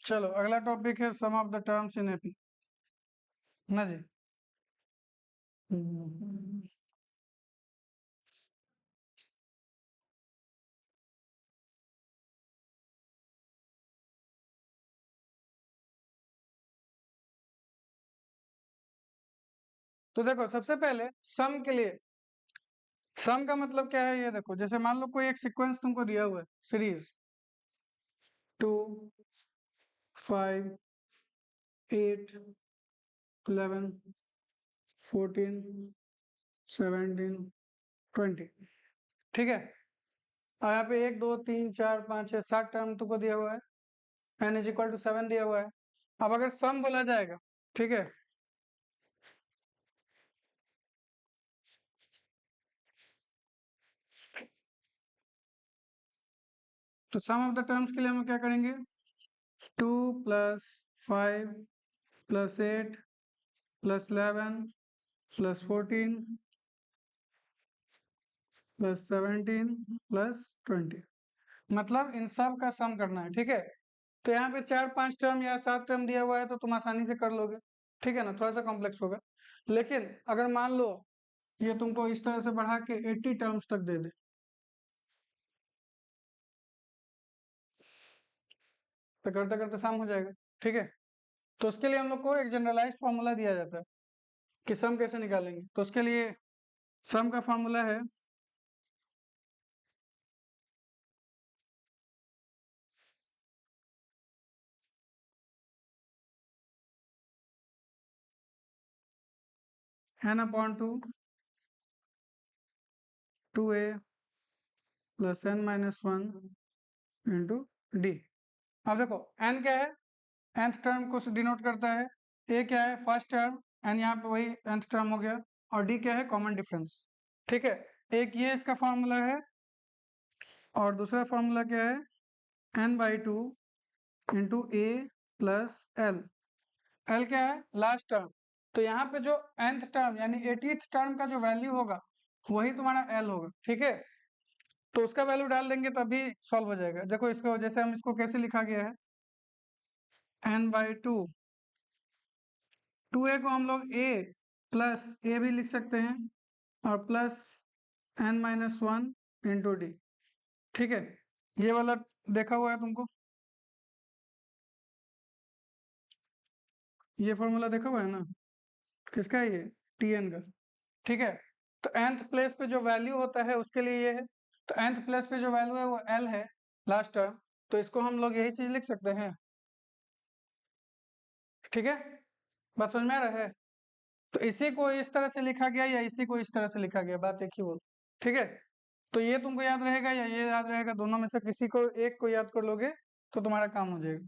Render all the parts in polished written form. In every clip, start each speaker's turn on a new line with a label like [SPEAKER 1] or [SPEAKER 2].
[SPEAKER 1] चलो अगला टॉपिक है sum of the terms in AP, ना जी। हम्म। तो देखो सबसे पहले सम के लिए, सम का मतलब क्या है ये देखो, जैसे मान लो कोई एक सीक्वेंस तुमको दिया हुआ है, सीरीज 2, 5, 8, 11, 14, 17, 20, ठीक है। और यहाँ पे 1 2 3 4 5 6 7 टर्म तुमको दिया हुआ है, n = 7 दिया हुआ है। अब अगर सम बोला जाएगा, ठीक है, तो सम ऑफ द टर्म्स के लिए हम क्या करेंगे, 2 + 5 + 8 + 11 + 17 + 20, मतलब इन सब का सम करना है, ठीक है। तो यहाँ पे 4 5 टर्म या 7 टर्म दिया हुआ है तो तुम आसानी से कर लोगे, ठीक है ना, थोड़ा सा कॉम्प्लेक्स होगा। लेकिन अगर मान लो ये तुमको इस तरह से बढ़ा के 80 टर्म्स तक दे दे, तो करते करते सम हो जाएगा, ठीक है। तो उसके लिए हम लोग को एक जनरलाइज फार्मूला दिया जाता है कि सम कैसे निकालेंगे। तो उसके लिए सम का फार्मूला है n/2 2a + n-1 into D. अब देखो n क्या है, nth टर्म को डिनोट करता है, a क्या है फर्स्ट टर्म, n यहाँ पे वही nth टर्म हो गया, और d क्या है कॉमन डिफरेंस, ठीक है। एक ये इसका फॉर्मूला है, और दूसरा फॉर्मूला क्या है, n/2 into a + l। l क्या है लास्ट टर्म, तो यहाँ पे जो nth टर्म यानी 80th टर्म का जो वैल्यू होगा वही तुम्हारा l होगा, ठीक है। तो उसका वैल्यू डाल देंगे तभी सॉल्व हो जाएगा। देखो इसको, जैसे हम इसको कैसे लिखा गया है, n/2, 2a को हम लोग a + a भी लिख सकते हैं, और प्लस n-1 इंटू डी, ठीक है। ये वाला देखा हुआ है तुमको, ये फॉर्मूला देखा हुआ है ना, किसका है ये, tn का, ठीक है। तो nth प्लेस पे जो वैल्यू होता है उसके लिए ये है, तो nth प्लेस पे जो वैल्यू है वो l है लास्ट टर्म, तो इसको हम लोग यही चीज लिख सकते हैं, ठीक है। बात समझ में आ रहा है। तो इसी को इस तरह से लिखा गया या इसी को इस तरह से लिखा गया, बात एक ही बोल, ठीक है। तो ये तुमको याद रहेगा या ये याद रहेगा, दोनों में से किसी को एक को याद कर लोगे तो तुम्हारा काम हो जाएगा,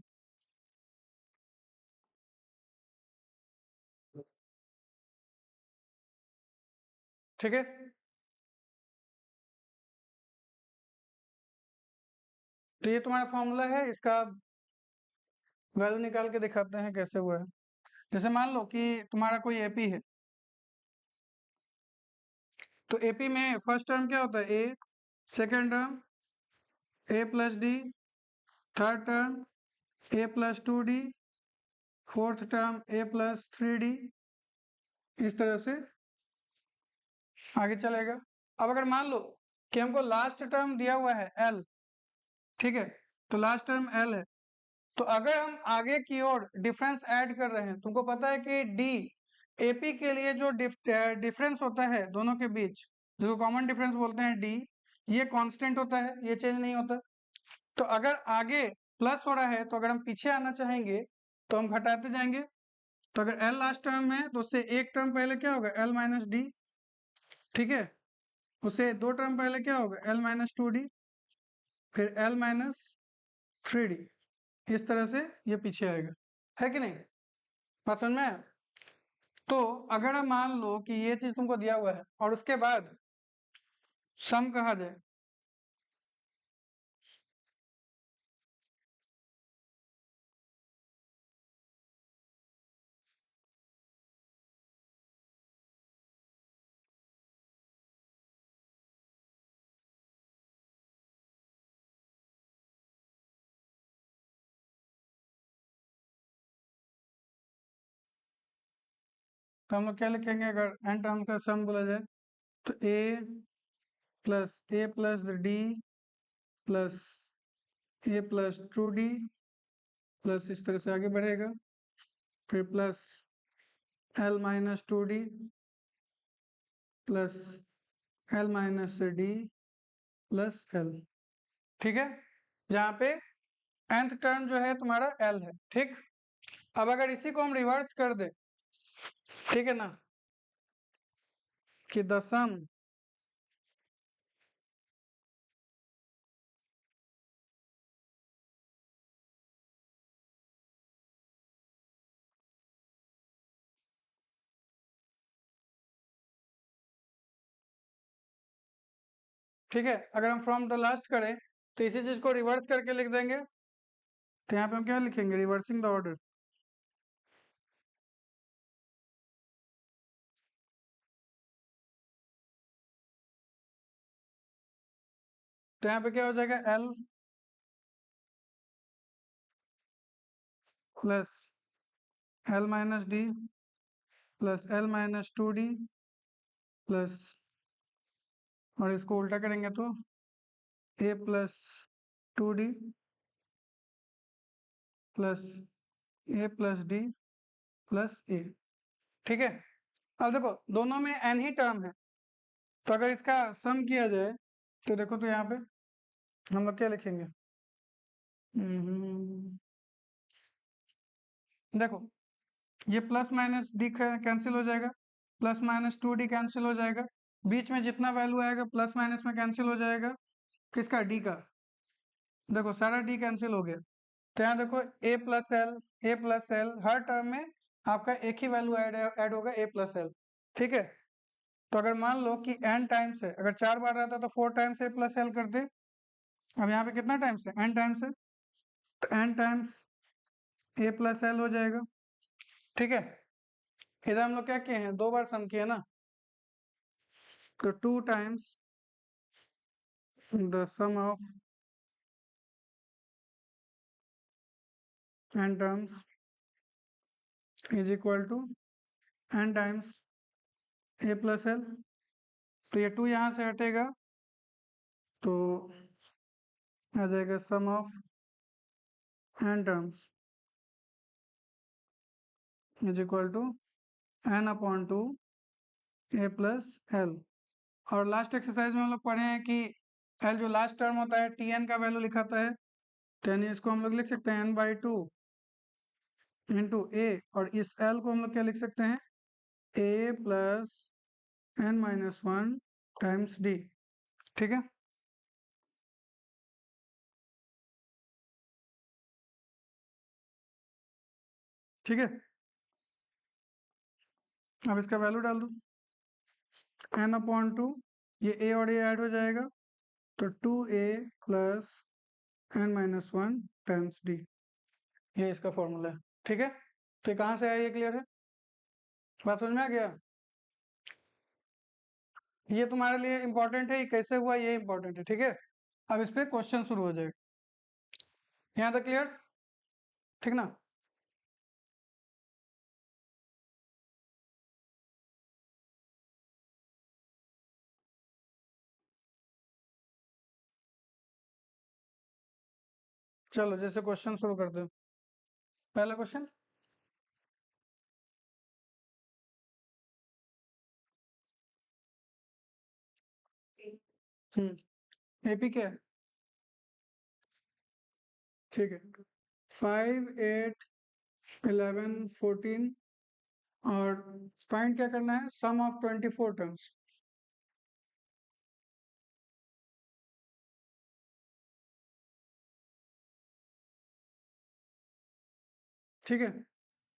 [SPEAKER 1] ठीक है। तो ये तुम्हारा फॉर्मूला है, इसका वैल्यू निकाल के दिखाते हैं कैसे हुआ है। जैसे मान लो कि तुम्हारा कोई एपी है, तो एपी में फर्स्ट टर्म क्या होता है, A, second term a + d, third term a + 2d, fourth term a + 3d, इस तरह से आगे चलेगा। अब अगर मान लो कि हमको लास्ट टर्म दिया हुआ है l, ठीक है, तो लास्ट टर्म l है, तो अगर हम आगे की ओर डिफरेंस ऐड कर रहे हैं, तुमको पता है कि डी एपी के लिए जो डिफरेंस होता है दोनों के बीच, जिसको कॉमन डिफरेंस बोलते हैं डी, ये कांस्टेंट होता है, ये चेंज नहीं होता। तो अगर आगे प्लस हो रहा है तो अगर हम पीछे आना चाहेंगे तो हम घटाते जाएंगे। तो अगर एल लास्ट टर्म है तो उससे एक टर्म पहले क्या होगा, l - d, ठीक है। उससे दो टर्म पहले क्या होगा, l - 2d, फिर l - 3d, इस तरह से ये पीछे आएगा, है कि नहीं, बात समझ में आया? तो अगर हम मान लो कि ये चीज तुमको दिया हुआ है और उसके बाद सम कहा जाए, तो हम लोग क्या लिखेंगे अगर n टर्म का सम बोला जाए? तो a plus D plus a plus 2d plus इस तरह से आगे बढ़ेगा, फिर plus l minus 2d plus l minus D plus l। ठीक है, जहाँ पे nth टर्म जो है तुम्हारा l है। ठीक, अब अगर इसी को हम रिवर्स कर दे, ठीक है ना, कि द सम ठीक है, अगर हम फ्रॉम द लास्ट करें तो इसी चीज को रिवर्स करके लिख देंगे। तो यहाँ पे हम क्या लिखेंगे? Reversing the order. तो यहाँ पे क्या हो जाएगा? l plus l minus D plus l minus 2d plus, और इसको उल्टा करेंगे तो a plus 2d plus a plus D plus a। ठीक है, अब देखो दोनों में n ही टर्म है, तो अगर इसका सम किया जाए तो देखो, तो यहाँ पे हम लोग क्या लिखेंगे? देखो, ये प्लस माइनस डी कैंसिल हो जाएगा, प्लस माइनस 2d कैंसिल हो जाएगा, बीच में जितना वैल्यू आएगा प्लस माइनस में कैंसिल हो जाएगा। किसका? डी का। देखो सारा डी कैंसिल हो गया, तो यहाँ देखो ए प्लस एल हर टर्म में आपका एक ही वैल्यू ऐड होगा, ए प्लस एल। ठीक है, तो अगर मान लो कि n टाइम्स है, अगर 4 बार रहता तो 4 टाइम्स ए प्लस एल करते। अब यहाँ पे कितना टाइम्स है? n टाइम्स है, तो n टाइम्स ए प्लस एल हो जाएगा। ठीक है, इधर हम लोग क्या किए हैं? 2 बार सम किए ना, तो 2 times the sum of n terms is equal to n times A plus L. तो ये 2 यहाँ से हटेगा, तो आ जाएगा sum of n terms is equal to n upon 2 A plus L. और लास्ट एक्सरसाइज में हम लोग पढ़े हैं कि l जो लास्ट टर्म होता है tn का वैल्यू लिखाता है, तो यानी इसको हम लोग लिख सकते हैं n/2 इंटू ए, और इस l को हम लोग क्या लिख सकते हैं? a plus n-1 times D. ठीक है, ठीक है, अब इसका वैल्यू डाल दो, n अपॉन 2, ये a और a ऐड हो जाएगा, तो 2a plus n-1 times D, ये इसका फॉर्मूला है। ठीक है, तो ये कहाँ से आया? ये क्लियर है? बात समझ में आ गया? ये तुम्हारे लिए इंपॉर्टेंट है, ये कैसे हुआ ये इंपॉर्टेंट है। ठीक है, अब इस पे क्वेश्चन शुरू हो जाएगा। यहाँ तक क्लियर? ठीक ना? चलो जैसे क्वेश्चन शुरू करते हैं। पहला क्वेश्चन, एपी क्या है? ठीक है, 5, 8, 11, 14, और फाइंड क्या करना है? Sum of 24 terms. ठीक है,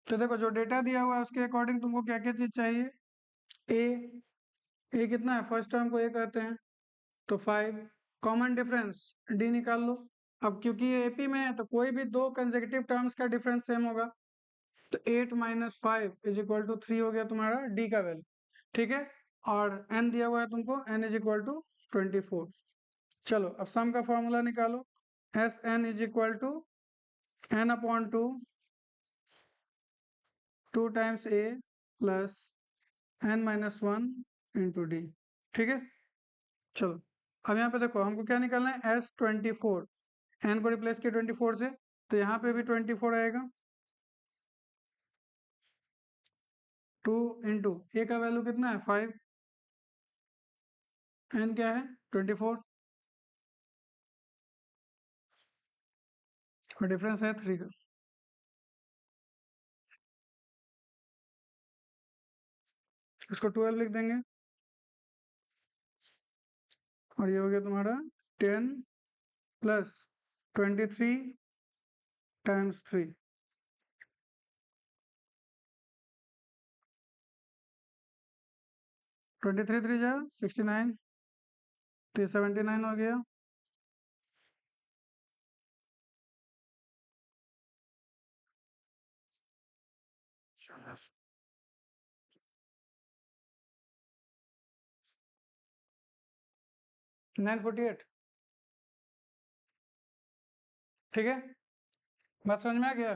[SPEAKER 1] तो देखो जो डेटा दिया हुआ है उसके अकॉर्डिंग तुमको क्या क्या चीज चाहिए? ए, ए कितना है? फर्स्ट टर्म को ए कहते हैं, तो 5। कॉमन डिफरेंस डी निकाल लो। अब क्योंकि ये एपी में है तो कोई भी दो कंसेक्यूटिव टर्म्स का डिफरेंस सेम होगा, तो 8 माइनस 5 इज इक्वल टू 3 हो गया तुम्हारा डी का वैल्यू। ठीक है, और एन दिया हुआ है तुमको, एन इज इक्वल टू 24। चलो अब सम का फॉर्मूला निकालो। S n is equal to n upon 2, 2 times A plus n-1 × d। ठीक है, चलो अब यहाँ पे देखो हमको क्या निकालना है, S24, n को रिप्लेस किया 24 से, तो यहाँ पे भी 24 आएगा। 2 × a का वैल्यू कितना है 5, n क्या है 24 और डिफरेंस है 3 का। इसको 12 लिख देंगे और ये हो गया तुम्हारा 10 + 23 × 3। 23 3 जा 69, तो 79 हो गया। चलो 948। ठीक है, बात समझ में आ गया।